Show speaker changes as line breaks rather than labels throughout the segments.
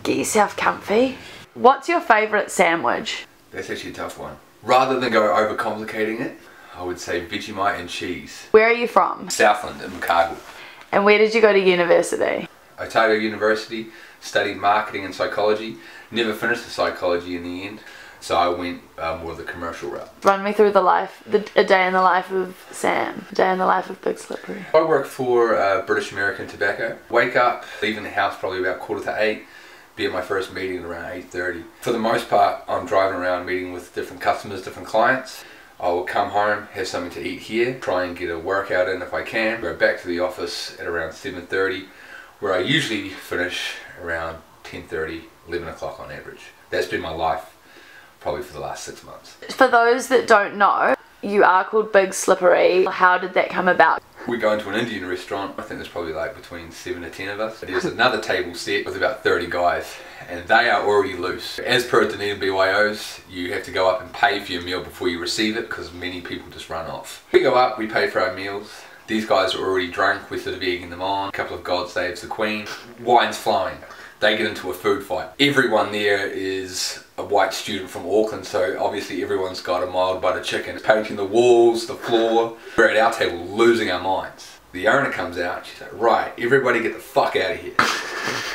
Get yourself comfy. What's your favourite sandwich?
That's actually a tough one. Rather than go overcomplicating it, I would say Vegemite and cheese.
Where are you from?
Southland in Chicago.
And where did you go to university?
Otago University, studied marketing and psychology. Never finished the psychology in the end, so I went more the commercial route.
Run me through a day in the life of Sam, a day in the life of Big Slippery.
I work for British American Tobacco. Wake up, leaving the house probably about 7:45, be at my first meeting at around 8:30. For the most part, I'm driving around meeting with different customers, different clients. I will come home, have something to eat here, try and get a workout in if I can, go back to the office at around 7:30, where I usually finish around 10:30, 11 o'clock on average. That's been my life probably for the last 6 months.
For those that don't know, you are called Big Slippery. How did that come about?
We go into an Indian restaurant. I think there's probably like between 7 to 10 of us. There's another table set with about 30 guys, and they are already loose. As per Dunedin BYOs, you have to go up and pay for your meal before you receive it, because many people just run off. We go up, we pay for our meals. These guys are already drunk, we're sort of egging them on. A couple of God saves the Queen. Wine's flowing. They get into a food fight. Everyone there is a white student from Auckland, so obviously everyone's got a mild butter chicken. Painting the walls, the floor. We're at our table losing our minds. The owner comes out, she's like, right, everybody get the fuck out of here.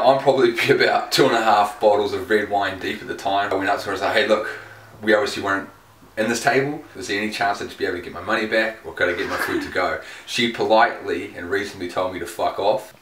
I'm probably about 2.5 bottles of red wine deep at the time. I went up to her and said, hey look, we obviously weren't in this table. Is there any chance I'd just be able to get my money back, or could I get my food to go? She politely and reasonably told me to fuck off.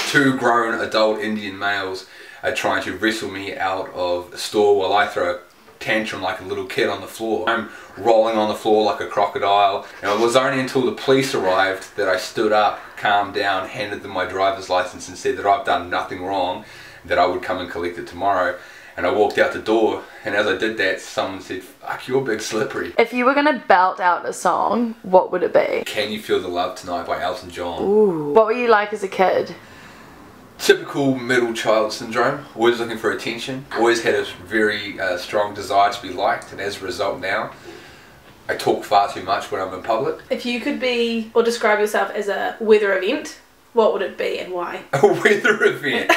2 grown adult Indian males are trying to wrestle me out of the store while I throw a tantrum like a little kid on the floor. I'm rolling on the floor like a crocodile, and it was only until the police arrived that I stood up, calmed down, handed them my driver's license and said that I've done nothing wrong, that I would come and collect it tomorrow. And I walked out the door, and as I did that, someone said, fuck, you're Big Slippery.
If you were gonna belt out a song, what would it be?
Can You Feel the Love Tonight by Elton John.
Ooh. What were you like as a kid?
Typical middle child syndrome, always looking for attention, always had a very strong desire to be liked, and as a result now, I talk far too much when I'm in public.
If you could be, or describe yourself as a weather event, what would it be and why?
A weather event?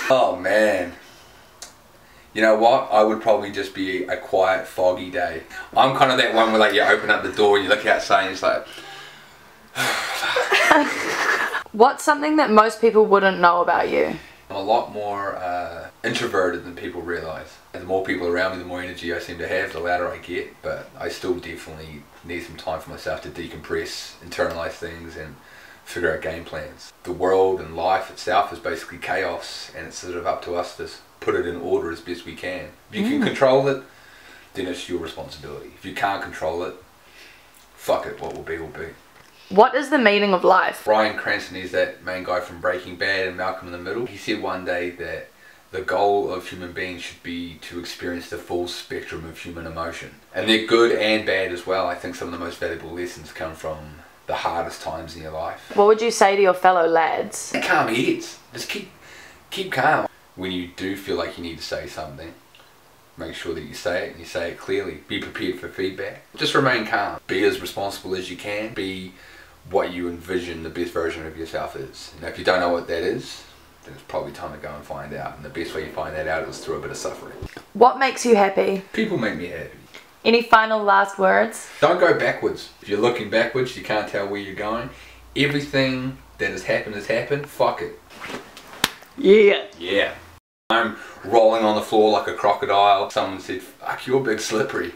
Oh man. You know what? I would probably just be a quiet, foggy day. I'm kind of that one where like you open up the door and you look outside and it's like...
What's something that most people wouldn't know about you?
I'm a lot more introverted than people realise. And the more people around me, the more energy I seem to have, the louder I get. But I still definitely need some time for myself to decompress, internalise things and figure out game plans. The world and life itself is basically chaos, and it's sort of up to us to put it in order as best we can. If you can control it, then it's your responsibility. If you can't control it, fuck it, what will be will be.
What is the meaning of life?
Bryan Cranston is that main guy from Breaking Bad and Malcolm in the Middle. He said one day that the goal of human beings should be to experience the full spectrum of human emotion. And they're good and bad as well. I think some of the most valuable lessons come from the hardest times in your life.
What would you say to your fellow lads?
Calm heads. Just keep calm. When you do feel like you need to say something, make sure that you say it and you say it clearly. Be prepared for feedback. Just remain calm. Be as responsible as you can. Be what you envision the best version of yourself is. And if you don't know what that is, then it's probably time to go and find out. And the best way you find that out is through a bit of suffering.
What makes you happy?
People make me happy.
Any final last words?
Don't go backwards. If you're looking backwards, you can't tell where you're going. Everything that has happened, fuck it.
Yeah.
Yeah. I'm rolling on the floor like a crocodile. Someone said, fuck, you're Big Slippery.